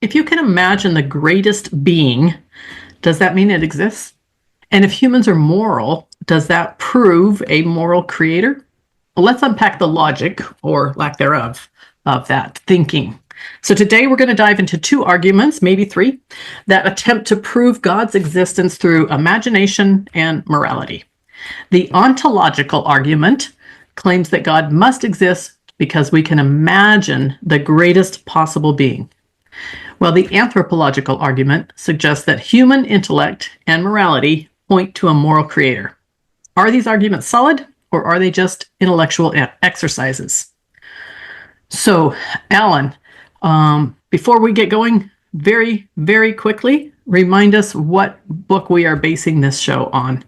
if you can imagine the greatest being, does that mean it exists? And if humans are moral, does that prove a moral creator? Well, let's unpack the logic, or lack thereof, of that thinking. So today we're going to dive into two arguments, maybe three, that attempt to prove God's existence through imagination and morality. The ontological argument claims that God must exist because we can imagine the greatest possible being. Well, the anthropological argument suggests that human intellect and morality point to a moral creator. Are these arguments solid, or are they just intellectual exercises? So, Alan, before we get going, very, very quickly, remind us what book we are basing this show on.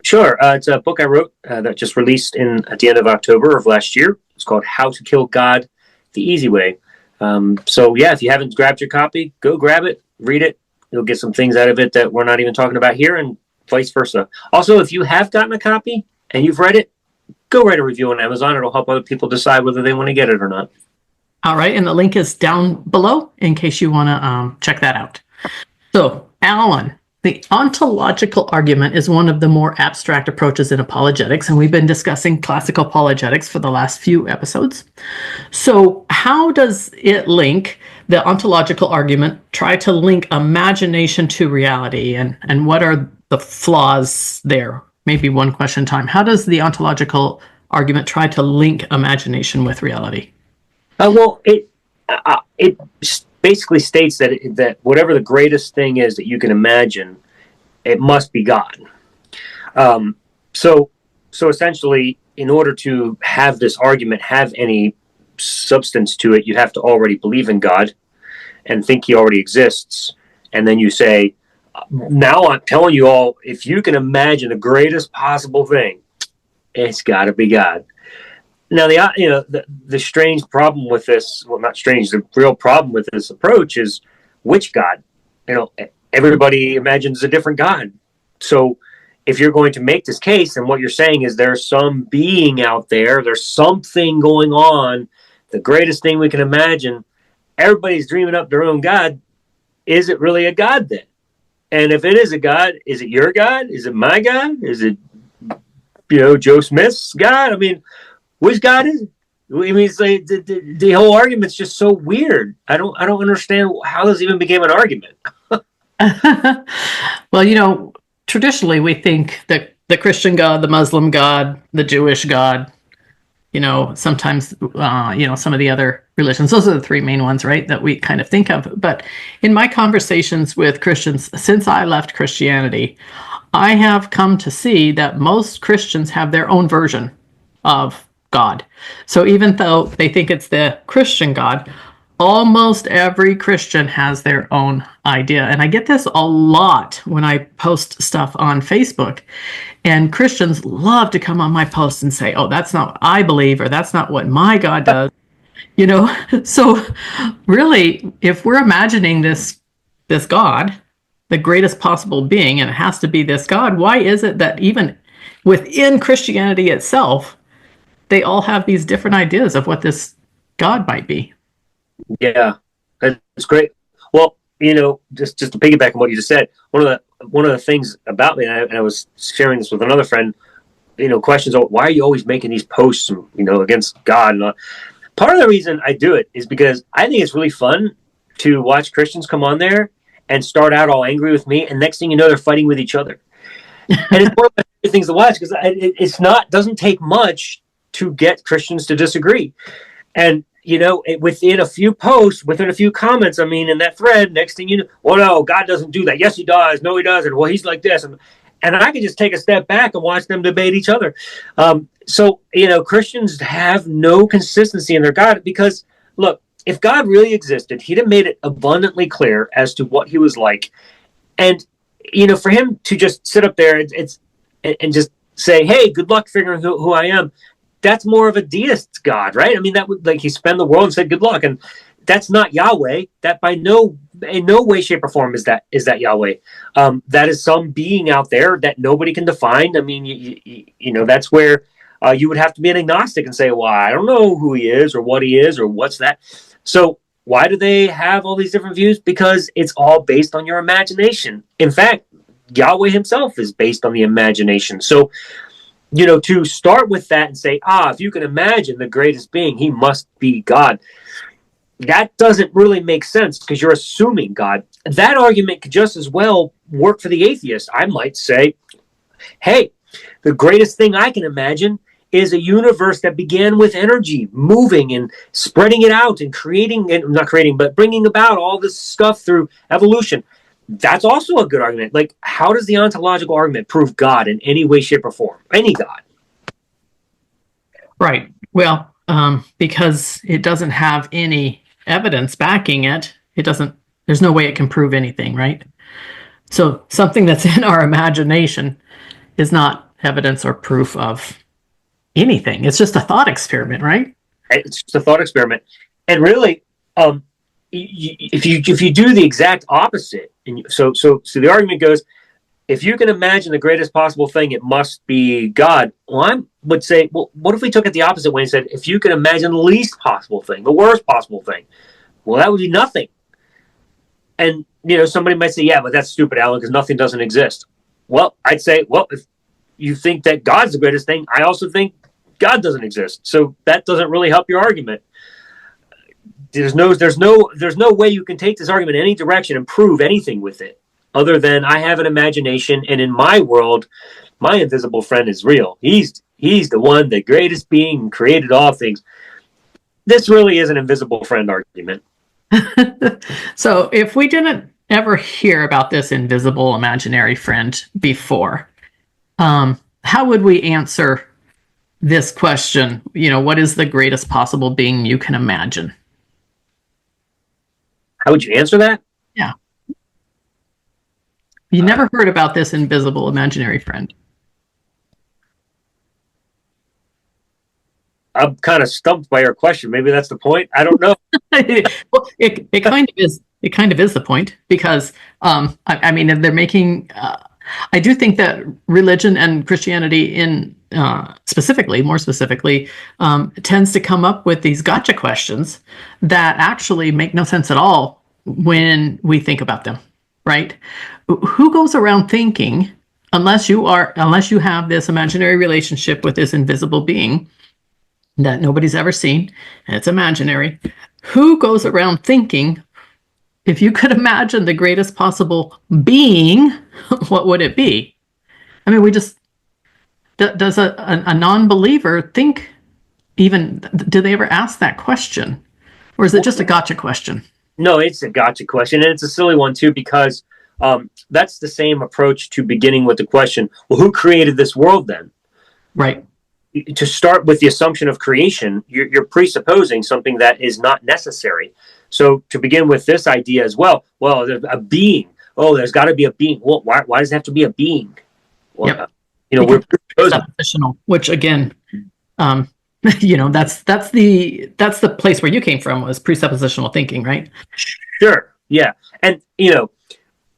Sure. It's a book I wrote that just released at the end of October of last year. It's called How to Kill God the Easy Way. So, yeah, if you haven't grabbed your copy, go grab it, read it. You'll get some things out of it that we're not even talking about here, and vice versa. Also, if you have gotten a copy and you've read it, go write a review on Amazon. It'll help other people decide whether they want to get it or not. All right, and the link is down below in case you want to check that out. So, Alan, the ontological argument is one of the more abstract approaches in apologetics, and we've been discussing classical apologetics for the last few episodes. So how does it link, the ontological argument, try to link imagination to reality, and what are the flaws there? Maybe one question time. How does the ontological argument try to link imagination with reality? Well, it basically states that whatever the greatest thing is that you can imagine, it must be God. So essentially, in order to have this argument have any substance to it, you have to already believe in God and think he already exists. And then you say, now I'm telling you all, if you can imagine the greatest possible thing, it's got to be God. Now, the strange problem with this, well, not strange, the real problem with this approach is which God? Everybody imagines a different God. So if you're going to make this case, and what you're saying is there's some being out there, there's something going on, the greatest thing we can imagine, everybody's dreaming up their own God. Is it really a God then? And if it is a God, is it your God? Is it my God? Is it, Joe Smith's God? I mean, which God is it? I mean, it's like the whole argument's just so weird. I don't understand how this even became an argument. Well, traditionally we think that the Christian God, the Muslim God, the Jewish God, sometimes, some of the other religions, those are the three main ones, right, that we kind of think of. But in my conversations with Christians, since I left Christianity, I have come to see that most Christians have their own version of God. So even though they think it's the Christian God, almost every Christian has their own idea. And I get this a lot when I post stuff on Facebook. And Christians love to come on my posts and say, oh, that's not what I believe, or that's not what my God does. So really, if we're imagining this God, the greatest possible being, and it has to be this God, why is it that even within Christianity itself, they all have these different ideas of what this God might be? Yeah, that's great. Well, just to piggyback on what you just said, one of the things about me, and I was sharing this with another friend, questions of why are you always making these posts, against God? And part of the reason I do it is because I think it's really fun to watch Christians come on there and start out all angry with me, and next thing you know, they're fighting with each other. And it's one of my favorite things to watch because doesn't take much to get Christians to disagree. And within a few posts, within a few comments, in that thread, next thing you know, well, no, God doesn't do that. Yes, he does. No, he doesn't. Well, he's like this. And I can just take a step back and watch them debate each other. So Christians have no consistency in their God because, look, if God really existed, he'd have made it abundantly clear as to what he was like. And, for him to just sit up there and just say, hey, good luck figuring who I am, that's more of a deist God, right? That would, he spanned the world and said good luck, and that's not Yahweh. That in no way, shape, or form is that Yahweh. That is some being out there that nobody can define. That's where you would have to be an agnostic and say, well, I don't know who he is or what he is or what's that. So Why do they have all these different views? Because it's all based on your imagination. In fact, Yahweh himself is based on the imagination. So, to start with that and say, if you can imagine the greatest being, he must be God. That doesn't really make sense because you're assuming God. That argument could just as well work for the atheist. I might say, hey, the greatest thing I can imagine is a universe that began with energy, moving and spreading it out and not creating, but bringing about all this stuff through evolution. That's also a good argument. Like, how does the ontological argument prove God in any way, shape, or form? Any God. Right. Well, because it doesn't have any evidence backing it, there's no way it can prove anything, right? So something that's in our imagination is not evidence or proof of anything. It's just a thought experiment, right? It's just a thought experiment. And really, if you do the exact opposite, and so the argument goes, if you can imagine the greatest possible thing, it must be God. Well, I would say, well, what if we took it the opposite way and said, if you can imagine the least possible thing, the worst possible thing, well, that would be nothing. And, somebody might say, yeah, but that's stupid, Alan, because nothing doesn't exist. Well, I'd say, well, if you think that God's the greatest thing, I also think God doesn't exist. So that doesn't really help your argument. There's no way you can take this argument in any direction and prove anything with it, other than I have an imagination, and in my world, my invisible friend is real. He's the one, the greatest being, created all things. This really is an invisible friend argument. So if we didn't ever hear about this invisible imaginary friend before, how would we answer this question? What is the greatest possible being you can imagine? How would you answer that? Yeah. You never heard about this invisible imaginary friend. I'm kind of stumped by your question. Maybe that's the point. I don't know. Well, it kind of is. It kind of is the point, because I mean, they're making. I do think that religion and Christianity, more specifically, tends to come up with these gotcha questions that actually make no sense at all when we think about them. Right? Who goes around thinking, unless you have this imaginary relationship with this invisible being that nobody's ever seen, and it's imaginary, who goes around thinking, if you could imagine the greatest possible being, what would it be? I mean, does a non-believer think, even, do they ever ask that question? Or is it just a gotcha question? No, it's a gotcha question, and it's a silly one too, because that's the same approach to beginning with the question, well, who created this world then? Right. To start with the assumption of creation, you're presupposing something that is not necessary. So to begin with this idea as well, there's a being. Oh, there's got to be a being. Well, why does it have to be a being? Well, yep. We're presuppositional, which again, that's the place where you came from, was presuppositional thinking, right? Sure. Yeah. And,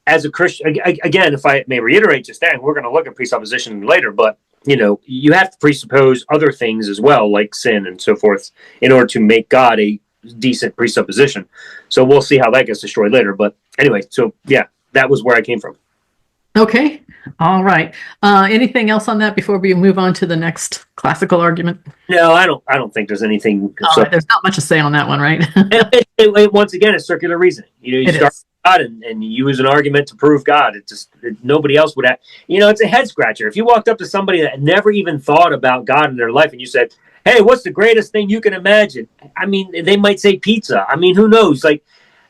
as a Christian, again, if I may reiterate just that, we're going to look at presupposition later, but, you have to presuppose other things as well, like sin and so forth, in order to make God a decent presupposition. So we'll see how that gets destroyed later. But anyway, so yeah, that was where I came from. Okay. All right. Anything else on that before we move on to the next classical argument? No, I don't think there's anything. There's not much to say on that one, right? Once again, it's circular reasoning. You start with God and you use an argument to prove God. Nobody else would have. It's a head scratcher. If you walked up to somebody that never even thought about God in their life and you said, hey, what's the greatest thing you can imagine? I mean, they might say pizza. I mean, who knows? Like,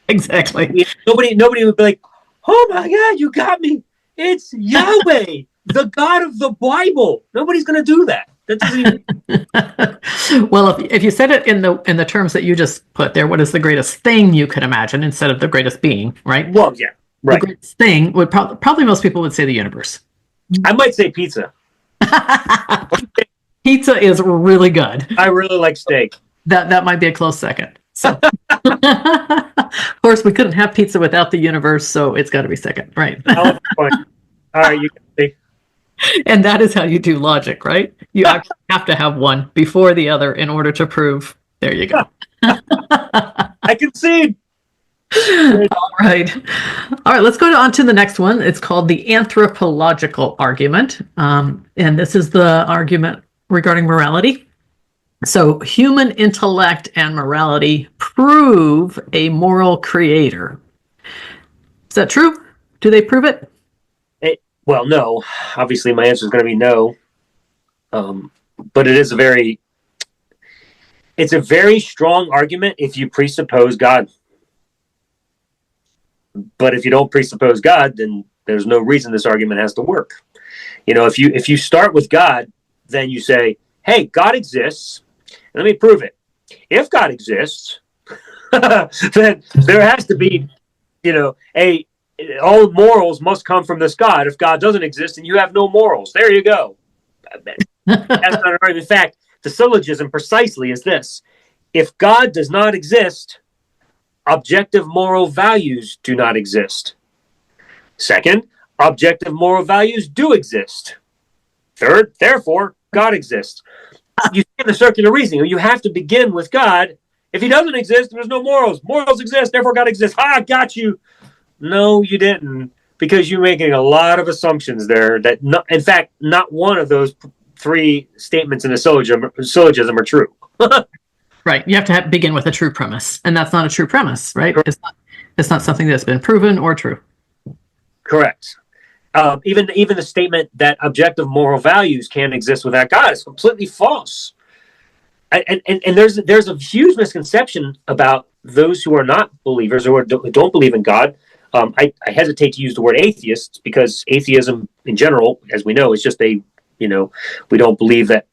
exactly. Nobody would be like, oh my God, you got me. It's Yahweh, the God of the Bible. Nobody's going to do that. That doesn't even... Well, if you said it in the terms that you just put there, what is the greatest thing you could imagine instead of the greatest being, right? Well, yeah, right. The greatest thing would probably most people would say the universe. I might say pizza. Pizza is really good. I really like steak. That might be a close second. So, of course, we couldn't have pizza without the universe, so it's got to be second, right? All right, you can see. And that is how you do logic, right? You actually have to have one before the other in order to prove. There you go. I concede. All right. All right, let's go on to the next one. It's called the anthropological argument. And this is the argument regarding morality. So, human intellect and morality prove a moral creator. Is that true? Do they prove it? Well, no. Obviously, my answer is going to be no. But it's a very strong argument if you presuppose God. But if you don't presuppose God, then there's no reason this argument has to work. If you start with God, then you say, hey, God exists. Let me prove it. If God exists, then there has to be, all morals must come from this God. If God doesn't exist, then you have no morals. There you go. That's not an argument. In fact, the syllogism precisely is this. If God does not exist, objective moral values do not exist. Second, objective moral values do exist. Third, therefore, God exists. You see the circular reasoning. You have to begin with God. If he doesn't exist, there's no morals. Morals exist, therefore God exists. Ha, got you. No, you didn't, because you're making a lot of assumptions there that, in fact, not one of those three statements in the syllogism are true. Right. You have to begin with a true premise, and that's not a true premise, right? It's not something that's been proven or true. Correct. Even the statement that objective moral values can't exist without God is completely false. And there's a huge misconception about those who are not believers or don't believe in God. I hesitate to use the word atheists because atheism in general, as we know, is just we don't believe that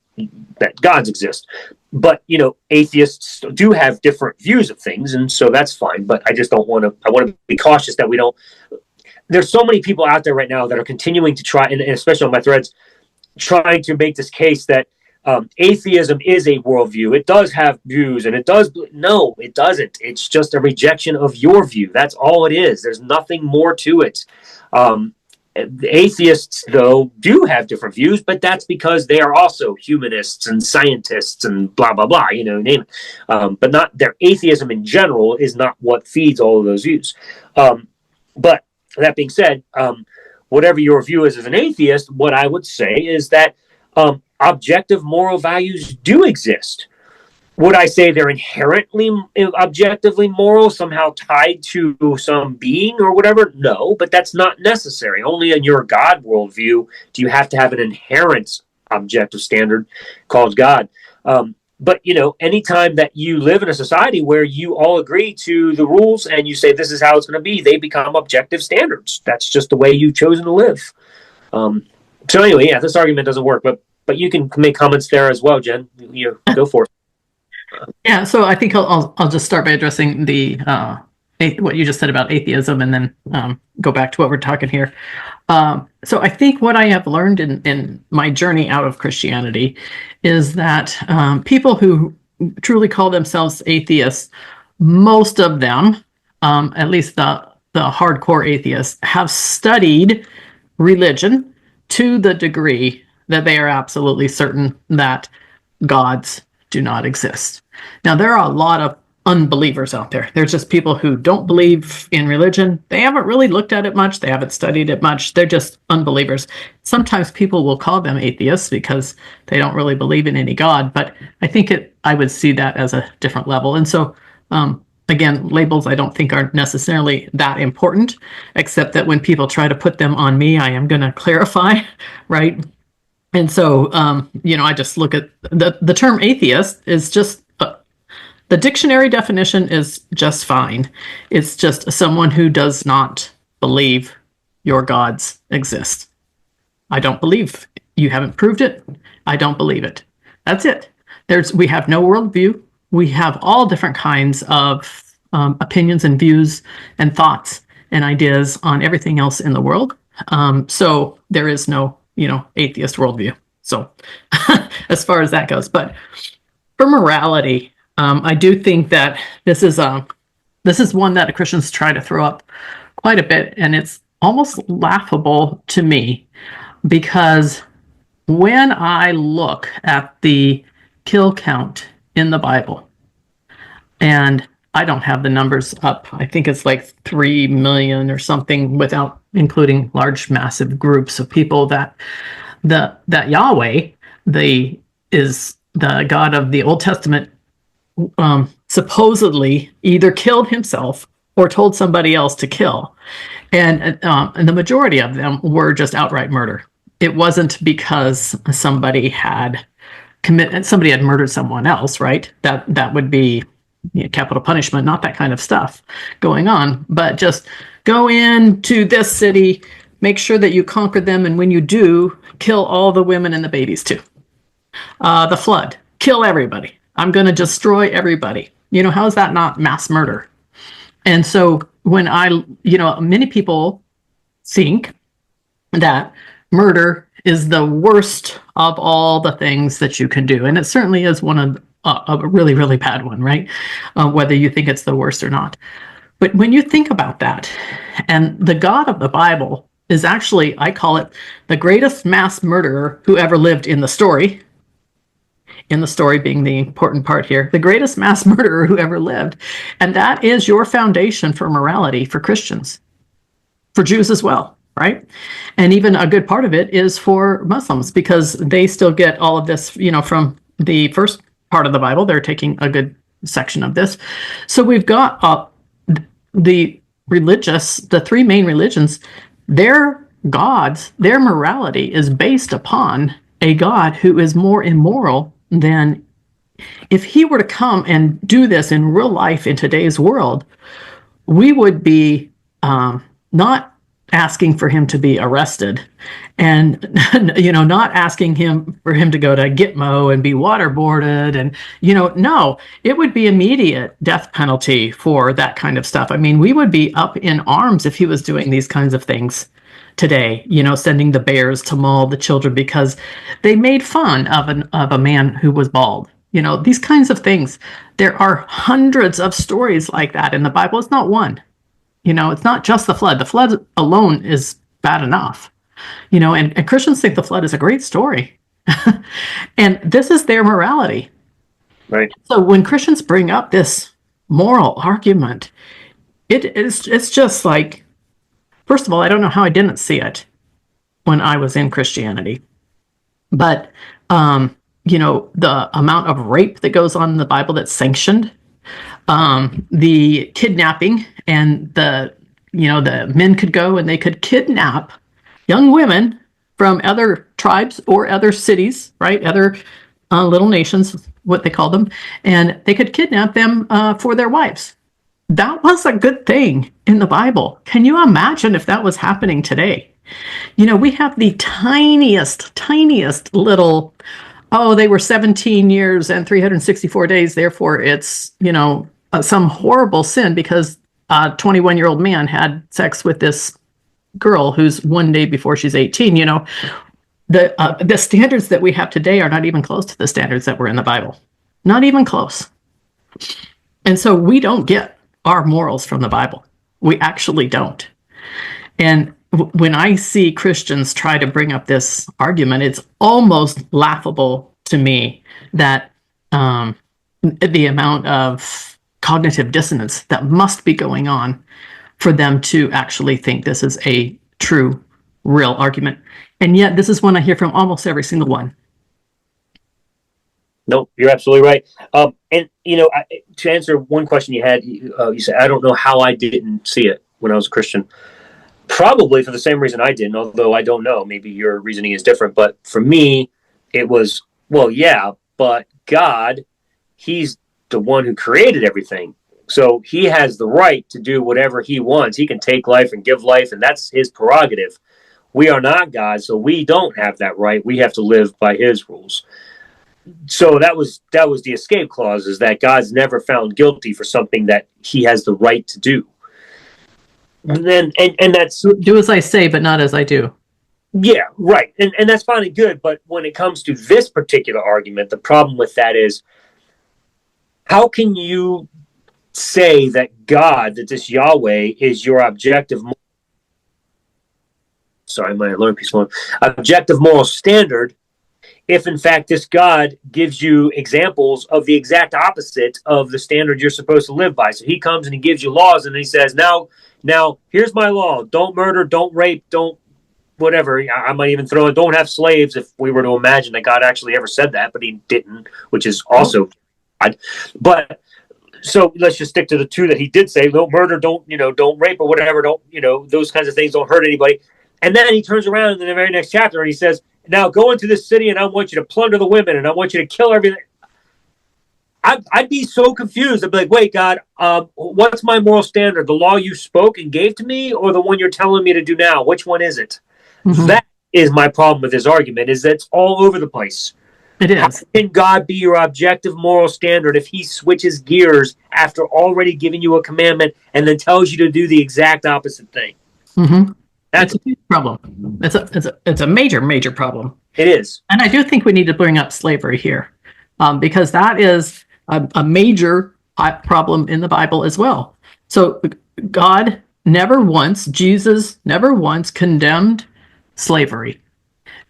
gods exist. But, atheists do have different views of things, and so that's fine. But I just I want to be cautious that we don't. There's so many people out there right now that are continuing to try, and especially on my threads, trying to make this case that atheism is a worldview. It does have views, and it does. No, it doesn't. It's just a rejection of your view. That's all it is. There's nothing more to it. The atheists, though, do have different views, but that's because they are also humanists and scientists and blah, blah, blah, name it. But not their atheism in general is not what feeds all of those views. But that being said, whatever your view is as an atheist, what I would say is that objective moral values do exist. Would I say they're inherently objectively moral, somehow tied to some being or whatever? No, but that's not necessary. Only in your God worldview do you have to have an inherent objective standard called God. But, anytime that you live in a society where you all agree to the rules and you say this is how it's going to be, they become objective standards. That's just the way you've chosen to live. So anyway, yeah, this argument doesn't work, but you can make comments there as well, Jen. Go for it. Yeah, so I think I'll just start by addressing the what you just said about atheism, and then go back to what we're talking here. So I think what I have learned in my journey out of Christianity is that people who truly call themselves atheists, most of them, at least the hardcore atheists, have studied religion to the degree that they are absolutely certain that gods do not exist. Now, there are a lot of unbelievers out there. There's just people who don't believe in religion. They haven't really looked at it much. They haven't studied it much. They're just unbelievers. Sometimes people will call them atheists because they don't really believe in any God, but I think I would see that as a different level. And so, again, labels I don't think are necessarily that important, except that when people try to put them on me, I am going to clarify, right? And so, I just look at the term atheist is just, the dictionary definition is just fine. It's just someone who does not believe your gods exist. I don't believe. You haven't proved it. I don't believe it. That's it. We have no worldview. We have all different kinds of opinions and views and thoughts and ideas on everything else in the world. So there is no atheist worldview. So as far as that goes, but for morality, I do think that this is one that Christians try to throw up quite a bit, and it's almost laughable to me because when I look at the kill count in the Bible, and I don't have the numbers up. I think it's like 3 million or something, without including large, massive groups of people, that Yahweh, is the God of the Old Testament, supposedly either killed himself or told somebody else to kill. And the majority of them were just outright murder. It wasn't because somebody had murdered someone else, right? That would be capital punishment, not that kind of stuff going on, but just go into this city, make sure that you conquer them, and when you do, kill all the women and the babies too. The flood, kill everybody. I'm going to destroy everybody. How is that not mass murder? And so when many people think that murder is the worst of all the things that you can do. And it certainly is one of a really, really bad one, right? Whether you think it's the worst or not. But when you think about that, and the God of the Bible is actually, I call it, the greatest mass murderer who ever lived in the story being the important part here, the greatest mass murderer who ever lived. And that is your foundation for morality for Christians, for Jews as well, right? And even a good part of it is for Muslims, because they still get all of this, from the first part of the Bible. They're taking a good section of this. So we've got the three main religions, their gods, their morality is based upon a God who is more immoral than, if he were to come and do this in real life in today's world, we would be not asking for him to be arrested, and not asking for him to go to Gitmo and be waterboarded, and no, it would be immediate death penalty for that kind of stuff. I mean, we would be up in arms if he was doing these kinds of things today, sending the bears to maul the children because they made fun of a man who was bald. These kinds of things. There are hundreds of stories like that in the Bible. It's not one. It's not just the flood. The flood alone is bad enough. And Christians think the flood is a great story. And this is their morality. Right. So when Christians bring up this moral argument, it's just like, first of all, I don't know how I didn't see it when I was in Christianity. But, the amount of rape that goes on in the Bible that's sanctioned, the kidnapping, and the men could go and they could kidnap young women from other tribes or other cities, right? Other little nations, what they call them, and they could kidnap them for their wives. That was a good thing in the Bible. Can you imagine if that was happening today? We have the tiniest little, they were 17 years and 364 days, therefore it's, some horrible sin because a 21-year-old man had sex with this girl who's one day before she's 18. The standards that we have today are not even close to the standards that were in the Bible. Not even close. And so we don't get our morals from the Bible. We actually don't. And when I see Christians try to bring up this argument, it's almost laughable to me that the amount of cognitive dissonance that must be going on for them to actually think this is a true, real argument. And yet this is one I hear from almost every single one. No, you're absolutely right. And to answer one question you had, you said, I don't know how I didn't see it when I was a Christian. Probably for the same reason I didn't, although I don't know. Maybe your reasoning is different. But for me, it was, well, yeah, but God, he's the one who created everything. So he has the right to do whatever he wants. He can take life and give life, and that's his prerogative. We are not God, so we don't have that right. We have to live by his rules. So that was the escape clause, is that God's never found guilty for something that he has the right to do. And then and that's, do as I say, but not as I do. Yeah, right. And that's fine and good. But when it comes to this particular argument, the problem with that is, how can you say that God, that this Yahweh is your objective moral standard if in fact this God gives you examples of the exact opposite of the standard you're supposed to live by? So he comes and he gives you laws, and he says, now here's my law: don't murder, don't rape, don't whatever. I might even throw in, don't have slaves, if we were to imagine that God actually ever said that, but he didn't, which is also odd. But so let's just stick to the two that he did say: don't murder, don't rape, or whatever, don't, those kinds of things, don't hurt anybody. And then he turns around in the very next chapter and he says, now go into this city and I want you to plunder the women and I want you to kill everything. I'd be so confused. I'd be like, wait, God, what's my moral standard? The law you spoke and gave to me, or the one you're telling me to do now? Which one is it? Mm-hmm. That is my problem with his argument, is that it's all over the place. It is. How can God be your objective moral standard if he switches gears after already giving you a commandment and then tells you to do the exact opposite thing? Mm-hmm. That's a huge problem. It's a major problem. It is. And I do think we need to bring up slavery here, because that is a major problem in the Bible as well. So God never once, Jesus never once condemned slavery.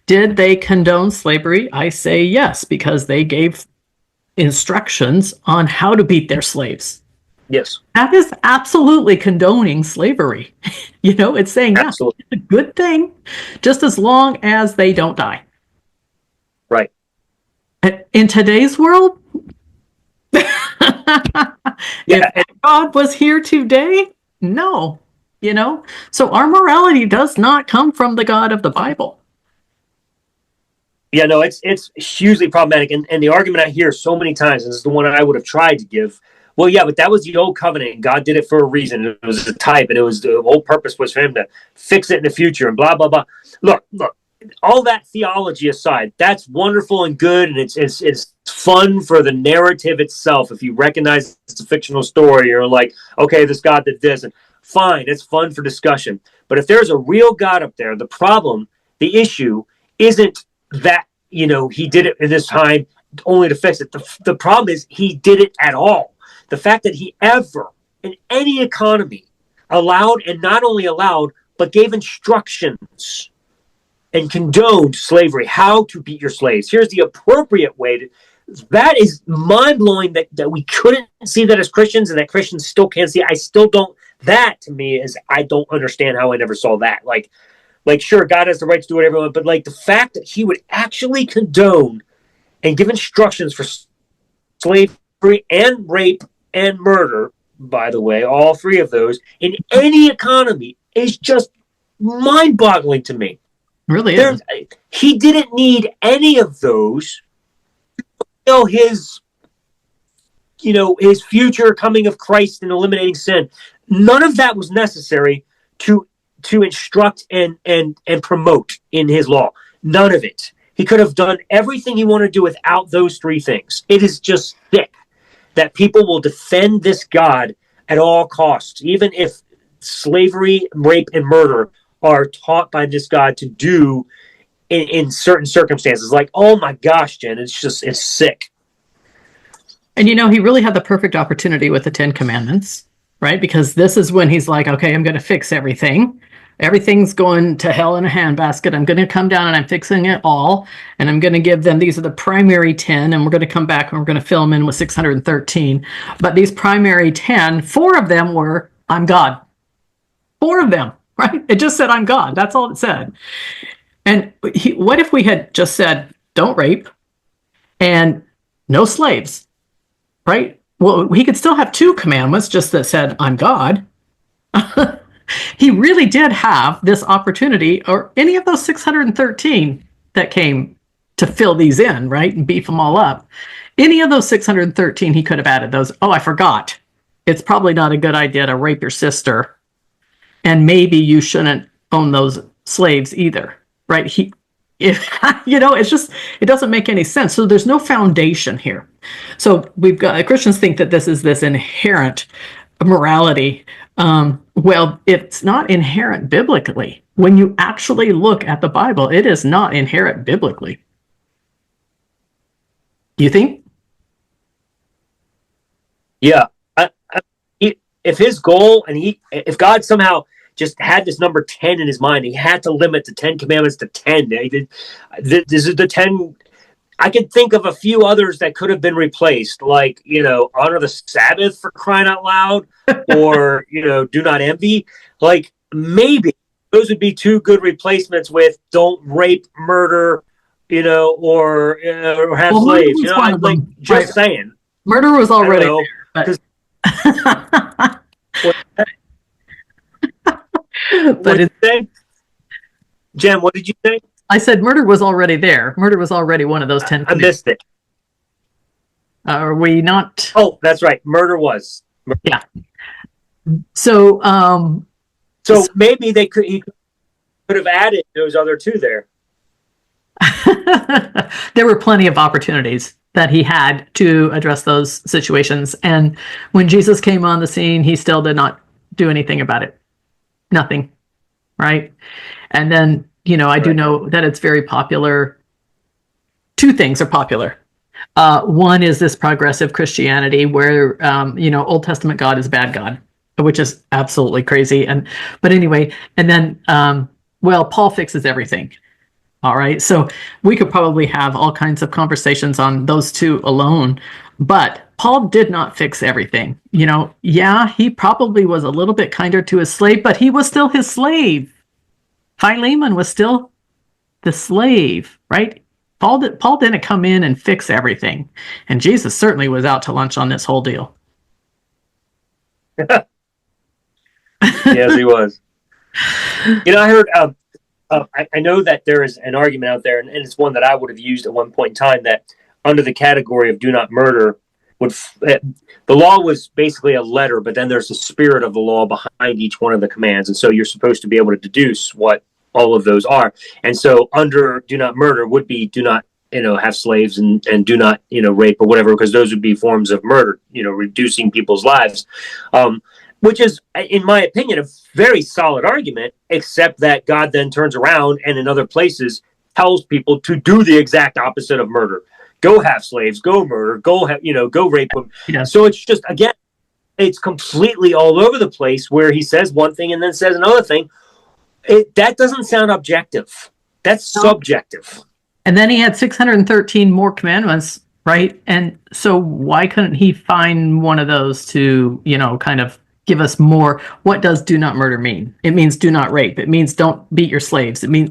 Did they condone slavery? I say yes, because they gave instructions on how to beat their slaves. Yes. That is absolutely condoning slavery. It's saying, yeah, it's a good thing, just as long as they don't die. Right. In today's world, if God was here today, no. So our morality does not come from the God of the Bible. Yeah, no, it's hugely problematic. And the argument I hear so many times, and this is the one I would have tried to give, well, yeah, but that was the old covenant, and God did it for a reason. It was a type, and it was the whole purpose was for him to fix it in the future, and blah, blah, blah. Look, all that theology aside, that's wonderful and good, and it's fun for the narrative itself. If you recognize it's a fictional story, you're like, okay, this God did this, and fine, it's fun for discussion. But if there's a real God up there, the issue isn't that, he did it in this time only to fix it. The problem is he did it at all. The fact that he ever, in any economy, allowed, and not only allowed, but gave instructions and condoned slavery, how to beat your slaves. Here's the appropriate way that is mind-blowing that we couldn't see that as Christians, and that Christians still can't see. I still don't. That, to me, is, I don't understand how I never saw that. Like, sure, God has the right to do whatever, but the fact that he would actually condone and give instructions for slavery and rape and murder, by the way, all three of those, in any economy, is just mind-boggling to me. Really is. He didn't need any of those to fulfill his future coming of Christ and eliminating sin. None of that was necessary to instruct and promote in his law. None of it. He could have done everything he wanted to do without those three things. It is just sick that people will defend this God at all costs, even if slavery, rape, and murder are taught by this God to do in certain circumstances. Like, oh my gosh, Jen, it's sick. And he really had the perfect opportunity with the 10 Commandments, right? Because this is when he's like, okay, I'm going to fix everything. Everything's going to hell in a handbasket. I'm going to come down and I'm fixing it all. And I'm going to give them, these are the primary 10, and we're going to come back and we're going to fill them in with 613. But these primary 10, 4 of them were, I'm God. 4 of them, right? It just said, I'm God. That's all it said. And what if we had just said, don't rape and no slaves, right? Well, he could still have 2 commandments just that said, I'm God. He really did have this opportunity, or any of those 613 that came to fill these in, right, and beef them all up. Any of those 613, he could have added those. Oh, I forgot. It's probably not a good idea to rape your sister, and maybe you shouldn't own those slaves either, right? It's just, it doesn't make any sense. So there's no foundation here. So Christians think that this is this inherent morality. Well, it's not inherent biblically. When you actually look at the Bible, it is not inherent biblically. Do you think? Yeah. If his goal, and if God somehow just had this number 10 in his mind, he had to limit the 10 commandments to 10. This is the 10 I could think of a few others that could have been replaced, like, honor the Sabbath, for crying out loud, or, do not envy. Like, maybe those would be two good replacements with don't rape, murder, or have Well, murder slaves. was one I of like them, right? just saying. Murder was I don't already know. there, 'Cause what, but what did you say? Jen, what did you say? I said murder was already there. Murder was already one of those 10 I commandments. missed it. Are we not? Oh, that's right. Murder was. Yeah. So, So maybe he could have added those other two there. there were plenty of opportunities that he had to address those situations. And when Jesus came on the scene, he still did not do anything about it. Nothing. Right. And then, I do know that it's very popular. Two things are popular. One is this progressive Christianity where, Old Testament God is bad God, which is absolutely crazy. But anyway, and then, Paul fixes everything. All right. So we could probably have all kinds of conversations on those two alone, but Paul did not fix everything. Yeah, he probably was a little bit kinder to his slave, but he was still his slave. Philemon was still the slave, right? Paul didn't come in and fix everything. And Jesus certainly was out to lunch on this whole deal. Yes, he was. I heard, I know that there is an argument out there, and it's one that I would have used at one point in time, that under the category of do not murder, the law was basically a letter, but then there's the spirit of the law behind each one of the commands. And so you're supposed to be able to deduce what all of those are. And so under do not murder would be do not, have slaves and do not, rape or whatever, because those would be forms of murder, reducing people's lives. Which is, in my opinion, a very solid argument, except that God then turns around and in other places tells people to do the exact opposite of murder. Go have slaves, go murder, go rape them. Yeah. So it's just, again, it's completely all over the place where he says one thing and then says another thing. That doesn't sound objective. That's subjective. And then he had 613 more commandments, right? And so why couldn't he find one of those to, kind of give us more? What does do not murder mean? It means do not rape. It means don't beat your slaves. It means,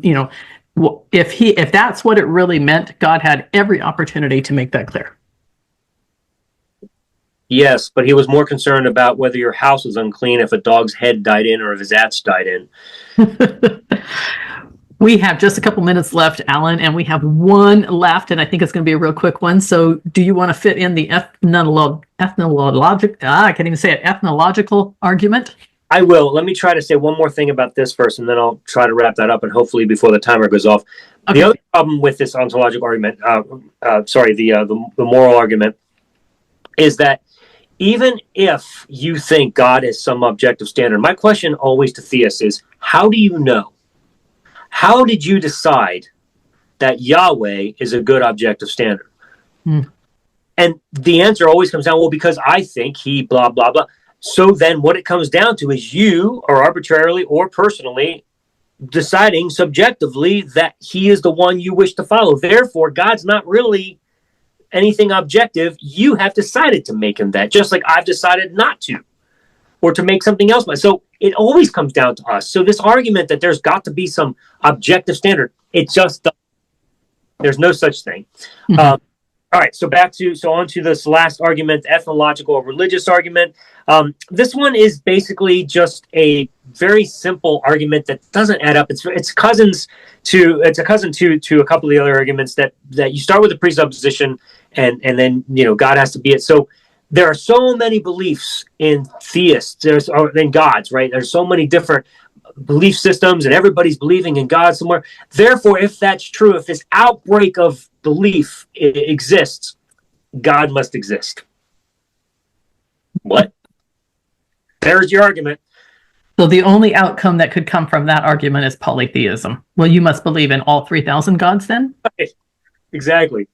if that's what it really meant, God had every opportunity to make that clear. Yes, but he was more concerned about whether your house was unclean if a dog's head died in or if his ass died in. We have just a couple minutes left, Alan, and we have one left, and I think it's going to be a real quick one. So do you want to fit in the ethnological argument? I will. Let me try to say one more thing about this first, and then I'll try to wrap that up, and hopefully before the timer goes off. Okay. The other problem with this ontological argument, the moral argument, is that even if you think God is some objective standard, my question always to theists is, how do you know? How did you decide that Yahweh is a good objective standard? And the answer always comes down, well, because I think he blah, blah, blah. So then what it comes down to is you are arbitrarily or personally deciding subjectively that he is the one you wish to follow. Therefore, God's not really anything objective. You have decided to make him that, just like I've decided not to, or to make something else. So it always comes down to us. So this argument that there's got to be some objective standard, there's no such thing. All right, so on to this last argument, the ethnological or religious argument. This one is basically just a very simple argument that doesn't add up. It's a cousin to a couple of the other arguments that you start with the presupposition and then God has to be it. So there are so many beliefs in theists, in gods, right? There's so many different belief systems and everybody's believing in God somewhere. Therefore, if that's true, if this outbreak of belief exists, God must exist. What? There's your argument. So the only outcome that could come from that argument is polytheism. Well, you must believe in all 3,000 gods then? Right. Exactly.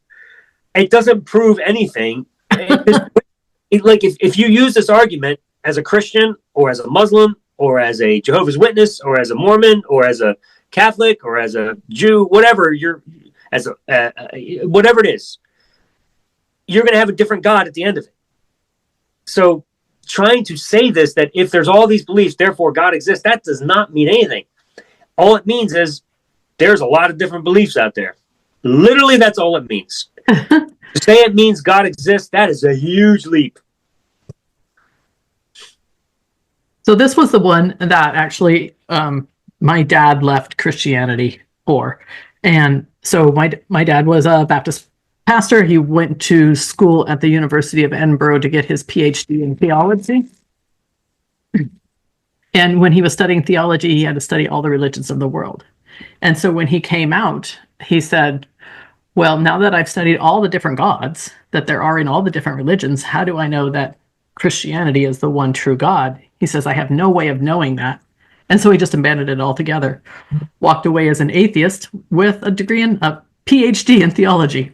It doesn't prove anything. If you use this argument as a Christian or as a Muslim or as a Jehovah's Witness or as a Mormon or as a Catholic or as a Jew, whatever, as whatever it is, you're going to have a different God at the end of it. So trying to say this, that if there's all these beliefs, therefore God exists, that does not mean anything. All it means is there's a lot of different beliefs out there. Literally, that's all it means. To say it means God exists, that is a huge leap. So this was the one that actually my dad left Christianity for. And so my dad was a Baptist pastor. He went to school at the University of Edinburgh to get his PhD in theology. And when he was studying theology, he had to study all the religions of the world. And so when he came out, he said, well, now that I've studied all the different gods that there are in all the different religions, how do I know that Christianity is the one true God? He says, I have no way of knowing that. And so he just abandoned it altogether, walked away as an atheist with a degree in a PhD in theology.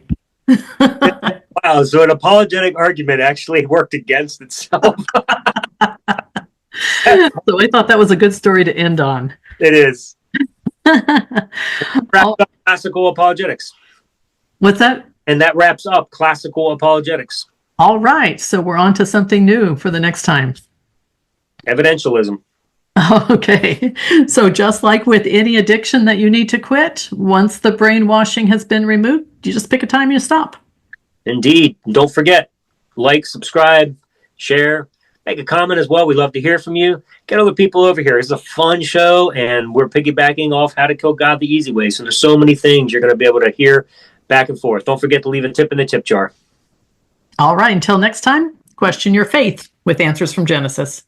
Wow, so an apologetic argument actually worked against itself. So I thought that was a good story to end on. It is. Wraps up classical apologetics. What's that? And that wraps up classical apologetics. All right, so we're on to something new for the next time. Evidentialism. Okay, so just like with any addiction that you need to quit, once the brainwashing has been removed, you just pick a time you stop. Indeed. Don't forget, like, subscribe, share, make a comment as well. We love to hear from you. Get other people over here. It's a fun show, and we're piggybacking off How to Kill God the Easy Way. So there's so many things you're going to be able to hear back and forth. Don't forget to leave a tip in the tip jar. All right, until next time, question your faith with Answers from Genesis.